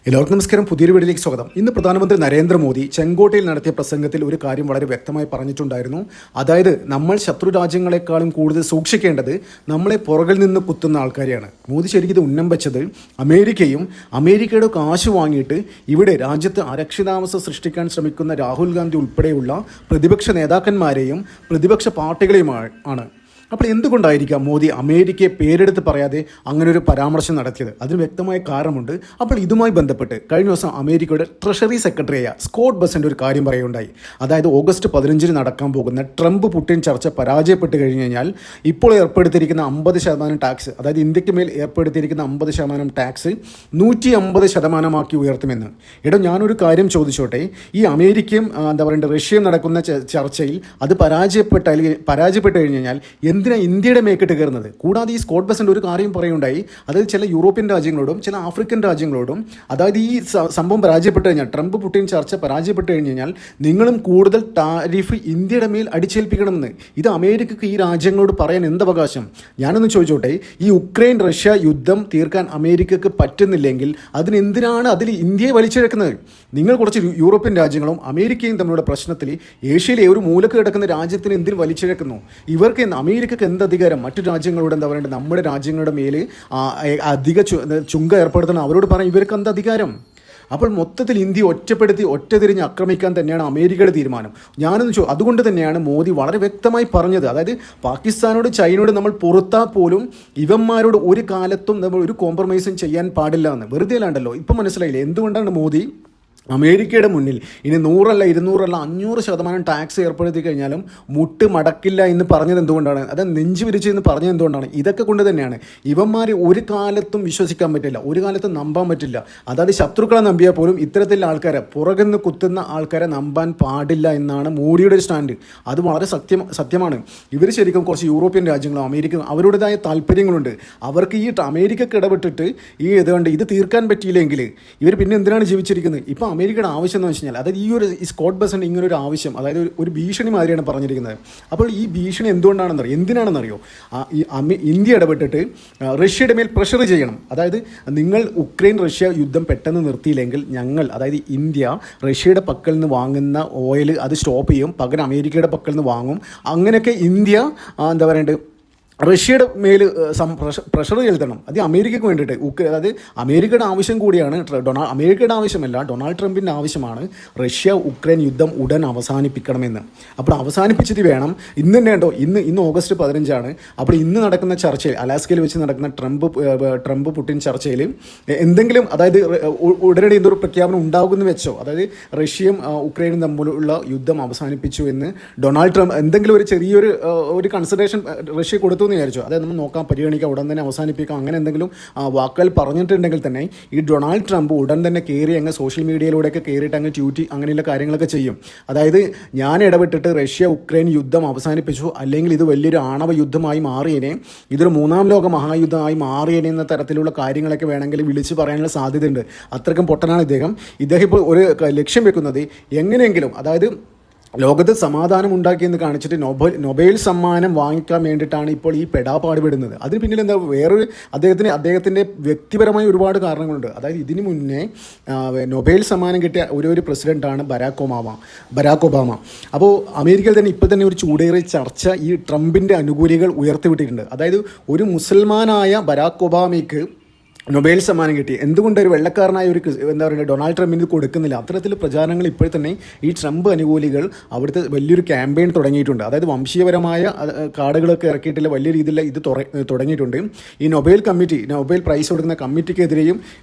എല്ലാവർക്കും നമസ്കാരം. പുതിയൊരു വീഡിയോയിലേക്ക് സ്വാഗതം. ഇന്ന് പ്രധാനമന്ത്രി നരേന്ദ്രമോദി ചെങ്കോട്ടയിൽ നടത്തിയ പ്രസംഗത്തിൽ ഒരു കാര്യം വളരെ വ്യക്തമായി പറഞ്ഞിട്ടുണ്ടായിരുന്നു. അതായത് നമ്മൾ ശത്രു രാജ്യങ്ങളെക്കാളും കൂടുതൽ സൂക്ഷിക്കേണ്ടത് നമ്മളെ പുറകിൽ നിന്ന് കുത്തുന്ന ആൾക്കാരെയാണ്. മോദി ശരിക്കും ഇത് ഉന്നം വെച്ചത് അമേരിക്കയുടെ കാശ് വാങ്ങിയിട്ട് ഇവിടെ രാജ്യത്ത് അരക്ഷിതാവസ്ഥ സൃഷ്ടിക്കാൻ ശ്രമിക്കുന്ന രാഹുൽ ഗാന്ധി ഉൾപ്പെടെയുള്ള പ്രതിപക്ഷ നേതാക്കന്മാരെയും പ്രതിപക്ഷ പാർട്ടികളെയുമാണ്. അപ്പോൾ എന്തുകൊണ്ടായിരിക്കാം മോദി അമേരിക്കയെ പേരെടുത്ത് പറയാതെ അങ്ങനെ ഒരു പരാമർശം നടത്തിയത്? അതിന് വ്യക്തമായ കാരണമുണ്ട്. അപ്പോൾ ഇതുമായി ബന്ധപ്പെട്ട് കഴിഞ്ഞ ദിവസം അമേരിക്കയുടെ ട്രഷറി സെക്രട്ടറിയായ സ്കോട്ട് ബെസന്റ് ഒരു കാര്യം പറയുകയുണ്ടായി. അതായത് August 15 നടക്കാൻ പോകുന്ന ട്രംപ് പുടിൻ ചർച്ച പരാജയപ്പെട്ട് കഴിഞ്ഞ് കഴിഞ്ഞാൽ ഇപ്പോൾ ഏർപ്പെടുത്തിയിരിക്കുന്ന 50% ടാക്സ്, അതായത് ഇന്ത്യക്ക് മേൽ ഏർപ്പെടുത്തിയിരിക്കുന്ന 50% ടാക്സ് 150% ഉയർത്തുമെന്ന്. ഞാനൊരു കാര്യം ചോദിച്ചോട്ടെ, ഈ അമേരിക്കയും റഷ്യയും നടക്കുന്ന ചർച്ചയിൽ അത് പരാജയപ്പെട്ട് കഴിഞ്ഞ് കഴിഞ്ഞാൽ എന്തിനാ ഇന്ത്യയുടെ മേക്കിട്ട് കയറുന്നത്? കൂടാതെ ഈ സ്കോട്ട് ബെസന്റ് ഒരു കാര്യം പറയുണ്ടായി, അതായത് ചില യൂറോപ്യൻ രാജ്യങ്ങളോടും ചില ആഫ്രിക്കൻ രാജ്യങ്ങളോടും, അതായത് ഈ സംഭവം പരാജയപ്പെട്ട് കഴിഞ്ഞാൽ, ട്രംപ് പുടിൻ ചർച്ച പരാജയപ്പെട്ട് കഴിഞ്ഞ് കഴിഞ്ഞാൽ നിങ്ങളും കൂടുതൽ ടാരിഫ് ഇന്ത്യയുടെ മേൽ അടിച്ചേൽപ്പിക്കണമെന്ന്. ഇത് അമേരിക്കക്ക് ഈ രാജ്യങ്ങളോട് പറയാൻ എന്തവകാശം? ഞാനൊന്ന് ചോദിച്ചോട്ടെ, ഈ ഉക്രൈൻ റഷ്യ യുദ്ധം തീർക്കാൻ അമേരിക്കക്ക് പറ്റുന്നില്ലെങ്കിൽ അതിനെന്തിനാണ് അതിൽ ഇന്ത്യയെ വലിച്ചിഴക്കുന്നത്? നിങ്ങൾ കുറച്ച് യൂറോപ്യൻ രാജ്യങ്ങളും അമേരിക്കയും തമ്മിലുള്ള പ്രശ്നത്തിൽ ഏഷ്യയിലെ ഒരു മൂലക്ക് കിടക്കുന്ന രാജ്യത്തിന് എന്തിന് വലിച്ചിഴക്കുന്നു? ഇവർക്ക് അമേരിക്കക്ക് എന്ത് അധികാരം മറ്റു രാജ്യങ്ങളോട് നമ്മുടെ രാജ്യങ്ങളുടെ മേൽ അധിക ചുങ്ക ഏർപ്പെടുത്തണം? അവരോട് പറയാം, ഇവർക്ക് എന്ത് അധികാരം? അപ്പോൾ മൊത്തത്തിൽ ഇന്ത്യ ഒറ്റതിരിഞ്ഞ് ആക്രമിക്കാൻ തന്നെയാണ് അമേരിക്കയുടെ തീരുമാനം. അതുകൊണ്ട് തന്നെയാണ് മോദി വളരെ വ്യക്തമായി പറഞ്ഞത്, അതായത് പാകിസ്ഥാനോട് ചൈനയോട് നമ്മൾ പുറത്താൽ പോലും ഇവന്മാരോട് ഒരു കാലത്തും നമ്മൾ ഒരു കോംപ്രമൈസും ചെയ്യാൻ പാടില്ല എന്ന്. വെറുതെ അല്ലാണ്ടല്ലോ. ഇപ്പം മനസ്സിലായില്ലേ എന്തുകൊണ്ടാണ് മോദി അമേരിക്കയുടെ മുന്നിൽ ഇനി 100 അല്ല 200 അല്ല 500% ടാക്സ് ഏർപ്പെടുത്തി കഴിഞ്ഞാലും മുട്ട് മടക്കില്ല എന്ന് പറഞ്ഞത് എന്തുകൊണ്ടാണ്? അത് നെഞ്ചു വിരിച്ചെന്ന് പറഞ്ഞത് എന്തുകൊണ്ടാണ്? ഇതൊക്കെ കൊണ്ട് തന്നെയാണ്. ഇവന്മാരെ ഒരു കാലത്തും വിശ്വസിക്കാൻ പറ്റില്ല, ഒരു കാലത്തും നമ്പാൻ പറ്റില്ല. അതായത് ശത്രുക്കളെ നമ്പിയാൽ പോലും ഇത്തരത്തിലുള്ള ആൾക്കാരെ, പുറകുനിന്ന് കുത്തുന്ന ആൾക്കാരെ നമ്പാൻ പാടില്ല എന്നാണ് മോഡിയുടെ ഒരു സ്റ്റാൻഡ്. അത് വളരെ സത്യമാണ്. ഇവർ ശരിക്കും കുറച്ച് യൂറോപ്യൻ രാജ്യങ്ങളും അമേരിക്ക അവരുടേതായ താല്പര്യങ്ങളുണ്ട്. അവർക്ക് ഈ അമേരിക്കക്ക് ഇടപെട്ടിട്ട് ഇത് തീർക്കാൻ പറ്റിയില്ലെങ്കിൽ ഇവർ പിന്നെ എന്തിനാണ് ജീവിച്ചിരിക്കുന്നത്? ഇപ്പം അമേരിക്കയുടെ ആവശ്യം എന്ന് വെച്ച് കഴിഞ്ഞാൽ, അതായത് ഈ സ്കോട്ട് ബെസന്റ് ഇങ്ങനൊരു ആവശ്യം, അതായത് ഒരു ഭീഷണി മാതിരിയാണ് പറഞ്ഞിരിക്കുന്നത്. അപ്പോൾ ഈ ഭീഷണി എന്തിനാണെന്നറിയോ? ഇന്ത്യ ഇടപെട്ടിട്ട് റഷ്യയുടെ മേൽ പ്രഷർ ചെയ്യണം. അതായത് നിങ്ങൾ ഉക്രൈൻ റഷ്യ യുദ്ധം പെട്ടെന്ന് നിർത്തിയില്ലെങ്കിൽ അതായത് ഇന്ത്യ റഷ്യയുടെ പക്കൽ നിന്ന് വാങ്ങുന്ന ഓയിൽ അത് സ്റ്റോപ്പ് ചെയ്യും, പകരം അമേരിക്കയുടെ പക്കൽ നിന്ന് വാങ്ങും. അങ്ങനെയൊക്കെ ഇന്ത്യ റഷ്യയുടെ മേൽ പ്രഷർ ചെലുത്തണം. അത് അമേരിക്കയ്ക്ക് വേണ്ടിയിട്ട്. അതായത് അമേരിക്കയുടെ ആവശ്യം കൂടിയാണ്, അമേരിക്കയുടെ ആവശ്യമല്ല, ഡൊണാൾഡ് ട്രംപിൻ്റെ ആവശ്യമാണ് റഷ്യ ഉക്രൈൻ യുദ്ധം ഉടൻ അവസാനിപ്പിക്കണമെന്ന്. അപ്പോൾ അവസാനിപ്പിച്ചിട്ട് വേണം ഇന്ന് തന്നെ ഉണ്ടോ, ഇന്ന് August 15. അപ്പോൾ ഇന്ന് നടക്കുന്ന ചർച്ചയിൽ, അലാസ്കയിൽ വെച്ച് നടക്കുന്ന ട്രംപ് പുടിൻ ചർച്ചയിൽ എന്തെങ്കിലും, അതായത് ഉടനടി എന്തൊരു പ്രഖ്യാപനം ഉണ്ടാകുമെന്ന് വെച്ചോ, അതായത് റഷ്യയും ഉക്രൈനും തമ്മിലുള്ള യുദ്ധം അവസാനിപ്പിച്ചു എന്ന് ഡൊണാൾഡ് ട്രംപ് എന്തെങ്കിലും ഒരു ചെറിയൊരു കൺസിഡറേഷൻ റഷ്യ കൊടുത്തു എന്ന് വിചാരിച്ചു. അതായത് നമ്മൾ നോക്കാം, പരിഗണിക്കാം, ഉടൻ തന്നെ അവസാനിപ്പിക്കാം, അങ്ങനെ എന്തെങ്കിലും വാക്കുകൾ പറഞ്ഞിട്ടുണ്ടെങ്കിൽ തന്നെ ഈ ഡൊണാൾഡ് ട്രംപ് ഉടൻ തന്നെ കയറി അങ്ങ് സോഷ്യൽ മീഡിയയിലൂടെയൊക്കെ കയറിയിട്ട് അങ്ങ് ട്വീറ്റ് അങ്ങനെയുള്ള കാര്യങ്ങളൊക്കെ ചെയ്യും. അതായത് ഞാൻ ഇടപെട്ടിട്ട് റഷ്യ ഉക്രൈൻ യുദ്ധം അവസാനിപ്പിച്ചു, അല്ലെങ്കിൽ ഇത് വലിയൊരു ആണവ യുദ്ധമായി മാറിയേനെ, ഇതൊരു 3ാം ലോക മഹായുദ്ധമായി മാറിയേനെ എന്ന തരത്തിലുള്ള കാര്യങ്ങളൊക്കെ വേണമെങ്കിൽ വിളിച്ച് പറയാനുള്ള സാധ്യതയുണ്ട്. അത്രയ്ക്കും പൊട്ടനാണ് ഇദ്ദേഹം ഇപ്പോൾ ഒരു ലക്ഷ്യം വെക്കുന്നത് എങ്ങനെയെങ്കിലും, അതായത് ലോകത്ത് സമാധാനം ഉണ്ടാക്കിയെന്ന് കാണിച്ചിട്ട് നൊബേൽ സമ്മാനം വാങ്ങിക്കാൻ വേണ്ടിയിട്ടാണ് ഇപ്പോൾ ഈ പെടാപ്പാടുപെടുന്നത്. അതിന് പിന്നിൽ എന്താ വേറൊരു അദ്ദേഹത്തിൻ്റെ വ്യക്തിപരമായ ഒരുപാട് കാരണങ്ങളുണ്ട്. അതായത് ഇതിനു മുന്നേ നൊബേൽ സമ്മാനം കിട്ടിയ ഒരു പ്രസിഡൻ്റാണ് ബരാക് ഒബാമ. അപ്പോൾ അമേരിക്കയിൽ തന്നെ ഇപ്പോൾ തന്നെ ഒരു ചൂടേറിയ ചർച്ച ഈ ട്രംപിൻ്റെ അനുകൂലികൾ ഉയർത്തിവിട്ടിട്ടുണ്ട്. അതായത് ഒരു മുസൽമാനായ ബരാക് ഒബാമയ്ക്ക് നൊബേൽ സമ്മാനം കിട്ടി, എന്തുകൊണ്ട് ഒരു വെള്ളക്കാരനായ ഡൊണാൾഡ് ട്രംപിന് കൊടുക്കുന്നില്ല? അത്തരത്തിൽ പ്രചാരണങ്ങൾ ഇപ്പോൾ തന്നെ ഈ ട്രംപ് അനുകൂലികൾ അവിടുത്തെ വലിയൊരു ക്യാമ്പയിൻ തുടങ്ങിയിട്ടുണ്ട്. അതായത് വംശീയപരമായ കാർഡുകളൊക്കെ ഇറക്കിയിട്ടില്ല, വലിയ രീതിയിൽ ഇത് തുടങ്ങിയിട്ടുണ്ട്. ഈ നൊബേൽ പ്രൈസ് കൊടുക്കുന്ന കമ്മിറ്റിക്കെതിരെയും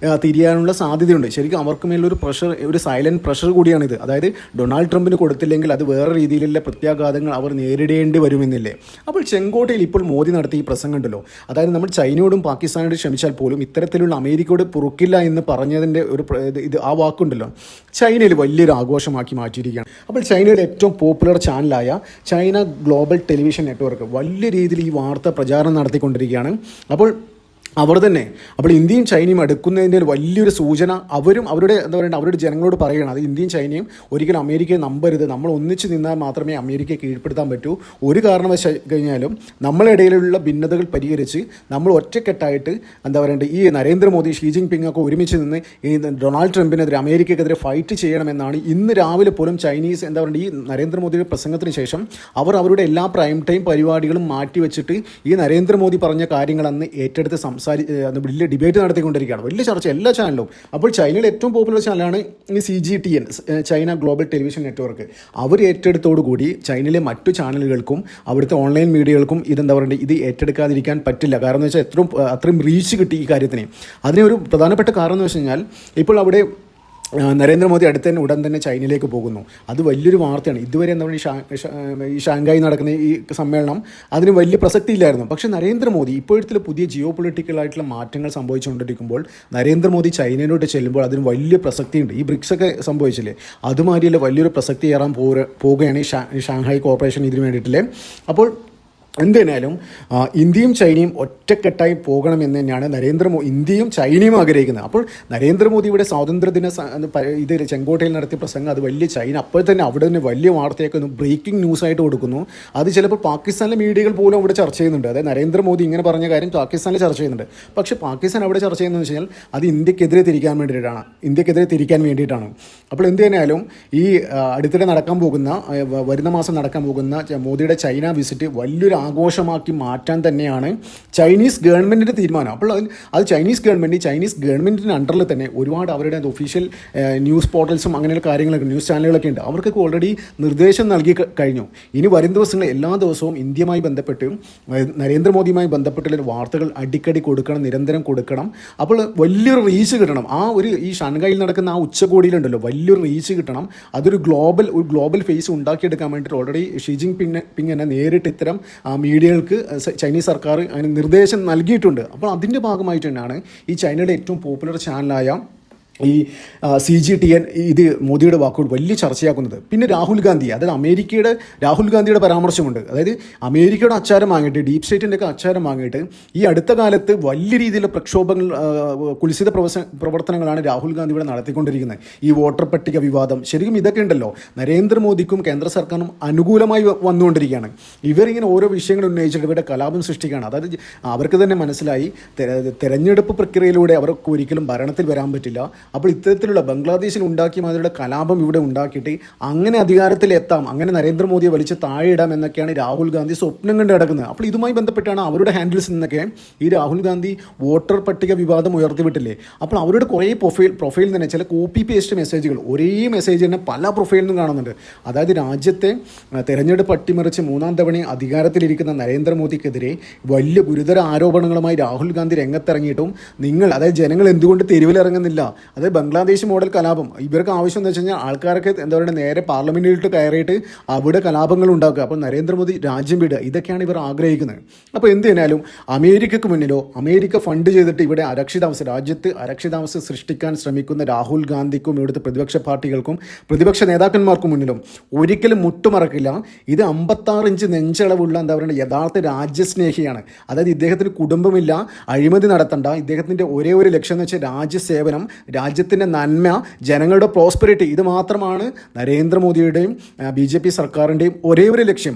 തിരിയാനുള്ള സാധ്യതയുണ്ട്. ശരിക്കും അവർക്ക് മേലൊരു പ്രഷർ, ഒരു സൈലൻറ്റ് പ്രഷർ കൂടിയാണിത്. അതായത് ഡൊണാൾഡ് ട്രംപിന് കൊടുത്തില്ലെങ്കിൽ അത് വേറെ രീതിയിലുള്ള പ്രത്യാഘാതങ്ങൾ അവർ നേരിടേണ്ടി വരുമെന്നില്ലേ. അപ്പോൾ ചെങ്കോട്ടയിൽ ഇപ്പോൾ മോദി നടത്തിയ ഈ പ്രസംഗം ഉണ്ടല്ലോ, അതായത് നമ്മൾ ചൈനയോടും പാകിസ്ഥാനോടും ക്ഷമിച്ചാൽ പോലും ഇത്തരത്തിലുള്ള അമേരിക്കയോട് പൊറുക്കില്ല എന്ന് പറഞ്ഞതിൻ്റെ ആ വാക്കുണ്ടല്ലോ, ചൈനയിൽ വലിയൊരു ആഘോഷമാക്കി മാറ്റിയിരിക്കുകയാണ്. അപ്പോൾ ചൈനയുടെ ഏറ്റവും പോപ്പുലർ ചാനലായ ചൈന ഗ്ലോബൽ ടെലിവിഷൻ നെറ്റ്വർക്ക് വലിയ രീതിയിൽ ഈ വാർത്ത പ്രചാരണം നടത്തിക്കൊണ്ടിരിക്കുകയാണ്. അപ്പോൾ അവർ തന്നെ. അപ്പോൾ ഇന്ത്യയും ചൈനയും അടുക്കുന്നതിൻ്റെ ഒരു വലിയൊരു സൂചന അവരും അവരുടെ എന്താ പറയുക അവരുടെ ജനങ്ങളോട് പറയുകയാണ്. അത് ഇന്ത്യയും ചൈനയും ഒരിക്കലും അമേരിക്കയെ നമ്പരുത്, നമ്മൾ ഒന്നിച്ച് നിന്നാൽ മാത്രമേ അമേരിക്കയെ കീഴ്പ്പെടുത്താൻ പറ്റൂ. ഒരു കാരണവശാൽ കഴിഞ്ഞാലും നമ്മളിടയിലുള്ള ഭിന്നതകൾ പരിഹരിച്ച് നമ്മൾ ഒറ്റക്കെട്ടായിട്ട് എന്താ പറയേണ്ടത് ഈ നരേന്ദ്രമോദി, ഷീ ജിൻ പിങ് ഒക്കെ ഒരുമിച്ച് നിന്ന് ഈ ഡൊണാൾഡ് ട്രംപിനെതിരെ, അമേരിക്കക്കെതിരെ ഫൈറ്റ് ചെയ്യണമെന്നാണ് ഇന്ന് രാവിലെ പോലും ചൈനീസ് എന്താ പറയുക ഈ നരേന്ദ്രമോദിയുടെ പ്രസംഗത്തിന് ശേഷം അവർ അവരുടെ എല്ലാ പ്രൈം ടൈം പരിപാടികളും മാറ്റിവെച്ചിട്ട് ഈ നരേന്ദ്രമോദി പറഞ്ഞ കാര്യങ്ങൾ അന്ന് ഏറ്റെടുത്ത് വലിയ ഡിബേറ്റ് നടത്തിക്കൊണ്ടിരിക്കുകയാണ്, വലിയ ചർച്ച എല്ലാ ചാനലും. അപ്പോൾ ചൈനയിലെ ഏറ്റവും പോപ്പുലർ ചാനലാണ് ഈ CGTN, China global television network. അവർ ഏറ്റെടുത്തോടുകൂടി ചൈനയിലെ മറ്റു ചാനലുകൾക്കും അവിടുത്തെ ഓൺലൈൻ മീഡിയകൾക്കും ഇതെന്താ പറയുക ഇത് ഏറ്റെടുക്കാതിരിക്കാൻ പറ്റില്ല. കാരണം എന്ന് വെച്ചാൽ അത്രയും റീച്ച് കിട്ടി ഈ കാര്യത്തിന്. അതിനൊരു പ്രധാനപ്പെട്ട കാരണം എന്ന് വെച്ച് കഴിഞ്ഞാൽ ഇപ്പോൾ അവിടെ നരേന്ദ്രമോദി ഉടൻ തന്നെ ചൈനയിലേക്ക് പോകുന്നു. അത് വലിയൊരു വാർത്തയാണ്. ഇതുവരെ എന്താ പറയുക ഈ ഷാങ്കായി നടക്കുന്ന ഈ സമ്മേളനം അതിന് വലിയ പ്രസക്തി ഇല്ലായിരുന്നു. പക്ഷേ നരേന്ദ്രമോദി ഇപ്പോഴത്തെ പുതിയ ജിയോ പൊളിറ്റിക്കലായിട്ടുള്ള മാറ്റങ്ങൾ സംഭവിച്ചുകൊണ്ടിരിക്കുമ്പോൾ നരേന്ദ്രമോദി ചൈനയിലോട്ട് ചെല്ലുമ്പോൾ അതിന് വലിയ പ്രസക്തിയുണ്ട്. ഈ ബ്രിക്സ് ഒക്കെ സംഭവിച്ചില്ലേ, അതുമാതിരിയുള്ള വലിയൊരു പ്രസക്തി ഏറാൻ പോവുകയാണ് ഈ ഷാങ്ഹായ് കോർപ്പറേഷൻ ഇതിന് വേണ്ടിയിട്ടില്ലേ. അപ്പോൾ എന്തായാലും ഇന്ത്യയും ചൈനയും ഒറ്റക്കെട്ടായി പോകണമെന്ന് തന്നെയാണ് ഇന്ത്യയും ചൈനയും ആഗ്രഹിക്കുന്നത്. അപ്പോൾ നരേന്ദ്രമോദി ഇവിടെ സ്വാതന്ത്ര്യദിന ഇത് ചെങ്കോട്ടയിൽ നടത്തിയ പ്രസംഗം അത് വലിയ ചൈന അപ്പോൾ തന്നെ അവിടെ തന്നെ വലിയ വാർത്തയൊക്കെ ബ്രേക്കിംഗ് ന്യൂസായിട്ട് കൊടുക്കുന്നു. അത് ചിലപ്പോൾ പാകിസ്ഥാനിലെ മീഡിയകൾ പോലും അവിടെ ചർച്ച ചെയ്യുന്നുണ്ട്. അതായത് നരേന്ദ്രമോദി ഇങ്ങനെ പറഞ്ഞ കാര്യം പാകിസ്ഥാനിൽ ചർച്ച ചെയ്യുന്നുണ്ട്. പക്ഷേ പാകിസ്ഥാൻ അവിടെ ചർച്ച ചെയ്യുന്നതെന്ന് വെച്ച് കഴിഞ്ഞാൽ അത് ഇന്ത്യക്കെതിരെ തിരിക്കാൻ വേണ്ടിയിട്ടാണ്. അപ്പോൾ എന്ത് തന്നെയാലും ഈ അടുത്തിടെ വരുന്ന മാസം നടക്കാൻ പോകുന്ന മോദിയുടെ ചൈന വിസിറ്റ് വലിയൊരു ആഘോഷമാക്കി മാറ്റാൻ തന്നെയാണ് ചൈനീസ് ഗവൺമെൻറ്റിൻ്റെ തീരുമാനം. അപ്പോൾ അത് ചൈനീസ് ഗവൺമെൻറ്റിൻ്റെ അണ്ടറിൽ തന്നെ ഒരുപാട് അവരുടെ ഒഫീഷ്യൽ ന്യൂസ് പോർട്ടൽസും അങ്ങനെയുള്ള കാര്യങ്ങളൊക്കെ ന്യൂസ് ചാനലുകളൊക്കെ ഉണ്ട്. അവർക്കൊക്കെ ഓൾറെഡി നിർദ്ദേശം നൽകി കഴിഞ്ഞു. ഇനി വരും ദിവസങ്ങളിൽ എല്ലാ ദിവസവും ഇന്ത്യയുമായി ബന്ധപ്പെട്ട് നരേന്ദ്രമോദിയുമായി ബന്ധപ്പെട്ടുള്ള വാർത്തകൾ അടിക്കടി കൊടുക്കണം, നിരന്തരം കൊടുക്കണം. അപ്പോൾ വലിയൊരു റീച്ച് കിട്ടണം. ഈ ഷാങ്ഹായിൽ നടക്കുന്ന ആ ഉച്ചകോടിയിലുണ്ടല്ലോ വലിയൊരു റീച്ച് കിട്ടണം. അതൊരു ഗ്ലോബൽ ഫേസ് ഉണ്ടാക്കിയെടുക്കാൻ വേണ്ടിയിട്ട് ഓൾറെഡി ഷീ ജിൻ പിങ് തന്നെ നേരിട്ട് ഇത്തരം മീഡിയകൾക്ക് ചൈനീസ് സർക്കാർ അതിന് നിർദ്ദേശം നൽകിയിട്ടുണ്ട്. അപ്പോൾ അതിൻ്റെ ഭാഗമായിട്ട് തന്നെയാണ് ഈ ചൈനയുടെ ഏറ്റവും പോപ്പുലർ ചാനലായ ഈ CGTN ഇത് മോദിയുടെ വാക്കുകൾ വലിയ ചർച്ചയാക്കുന്നത്. പിന്നെ രാഹുൽ ഗാന്ധിയുടെ പരാമർശമുണ്ട്. അതായത് അമേരിക്കയുടെ അച്ചാരം വാങ്ങിയിട്ട്, ഡീപ് സ്റ്റേറ്റിൻ്റെ ഒക്കെ അച്ചാരം വാങ്ങിയിട്ട് ഈ അടുത്ത കാലത്ത് വലിയ രീതിയിലുള്ള പ്രക്ഷോഭങ്ങൾ, കുൽസിത പ്രവർത്തനങ്ങളാണ് രാഹുൽ ഗാന്ധി ഇവിടെ നടത്തിക്കൊണ്ടിരിക്കുന്നത്. ഈ വോട്ടർ പട്ടിക വിവാദം, ശരിക്കും ഇതൊക്കെ ഉണ്ടല്ലോ നരേന്ദ്രമോദിക്കും കേന്ദ്ര സർക്കാരിനും അനുകൂലമായി വന്നുകൊണ്ടിരിക്കുകയാണ്. ഇവരിങ്ങനെ ഓരോ വിഷയങ്ങൾ ഉന്നയിച്ചിട്ട് ഇവരുടെ കലാപം സൃഷ്ടിക്കുകയാണ്. അതായത് അവർക്ക് തന്നെ മനസ്സിലായി തെരഞ്ഞെടുപ്പ് പ്രക്രിയയിലൂടെ അവർക്ക് ഒരിക്കലും ഭരണത്തിൽ വരാൻ പറ്റില്ല. അപ്പോൾ ഇത്തരത്തിലുള്ള ബംഗ്ലാദേശിൽ ഉണ്ടാക്കിയ മാതിരിയുള്ള കലാപം ഇവിടെ ഉണ്ടാക്കിയിട്ട് അങ്ങനെ അധികാരത്തിലെത്താം, അങ്ങനെ നരേന്ദ്രമോദിയെ വലിച്ച് താഴെയിടാം എന്നൊക്കെയാണ് രാഹുൽ ഗാന്ധി സ്വപ്നം കണ്ട് കിടക്കുന്നത്. അപ്പോൾ ഇതുമായി ബന്ധപ്പെട്ടാണ് അവരുടെ ഹാൻഡിൽസ് നിന്നൊക്കെ ഈ രാഹുൽ ഗാന്ധി വോട്ടർ പട്ടിക വിവാദം ഉയർത്തിവിട്ടില്ലേ. അപ്പോൾ അവരുടെ കുറേ പ്രൊഫൈൽ തന്നെ ചില കോപ്പി പേസ്റ്റ് മെസ്സേജുകൾ, ഒരേ മെസ്സേജ് തന്നെ പല പ്രൊഫൈലിൽ നിന്നും കാണുന്നുണ്ട്. അതായത് രാജ്യത്തെ തെരഞ്ഞെടുപ്പ് അട്ടിമറിച്ച് 3ാം തവണ അധികാരത്തിലിരിക്കുന്ന നരേന്ദ്രമോദിക്കെതിരെ വലിയ ഗുരുതര ആരോപണങ്ങളുമായി രാഹുൽ ഗാന്ധി രംഗത്തിറങ്ങിയിട്ടും അതായത് ജനങ്ങൾ എന്തുകൊണ്ട് തെരുവിലിറങ്ങുന്നില്ല, അതായത് ബംഗ്ലാദേശ് മോഡൽ കലാപം. ഇവർക്ക് ആവശ്യം എന്ന് വെച്ച് കഴിഞ്ഞാൽ ആൾക്കാരൊക്കെ എന്താ പറയുക നേരെ പാർലമെൻറ്റിലിട്ട് കയറിയിട്ട് അവിടെ കലാപങ്ങൾ ഉണ്ടാക്കുക. അപ്പോൾ നരേന്ദ്രമോദി രാജ്യം വിടുക, ഇതൊക്കെയാണ് ഇവർ ആഗ്രഹിക്കുന്നത്. അപ്പോൾ എന്ത് ചെയ്താലും അമേരിക്കക്ക് മുന്നിലോ അമേരിക്ക ഫണ്ട് ചെയ്തിട്ട് ഇവിടെ രാജ്യത്ത് അരക്ഷിതാവസ്ഥ സൃഷ്ടിക്കാൻ ശ്രമിക്കുന്ന രാഹുൽ ഗാന്ധിക്കും ഇവിടുത്തെ പ്രതിപക്ഷ പാർട്ടികൾക്കും പ്രതിപക്ഷ നേതാക്കന്മാർക്കും മുന്നിലും ഒരിക്കലും മുട്ടുമറക്കില്ല. ഇത് 56 ഇഞ്ച് നെഞ്ചളവുള്ള എന്താ പറയുക യഥാർത്ഥ രാജ്യസ്നേഹിയാണ്. അതായത് ഇദ്ദേഹത്തിന് കുടുംബമില്ല, അഴിമതി നടത്തണ്ട, ഇദ്ദേഹത്തിൻ്റെ ഒരേ ഒരു ലക്ഷ്യം എന്ന് വെച്ചാൽ രാജ്യസേവനം, രാജ്യത്തിൻ്റെ നന്മ, ജനങ്ങളുടെ പ്രോസ്പെരിറ്റി. ഇത് മാത്രമാണ് നരേന്ദ്രമോദിയുടെയും BJP സർക്കാരിൻ്റെയും ഒരേ ഒരു ലക്ഷ്യം.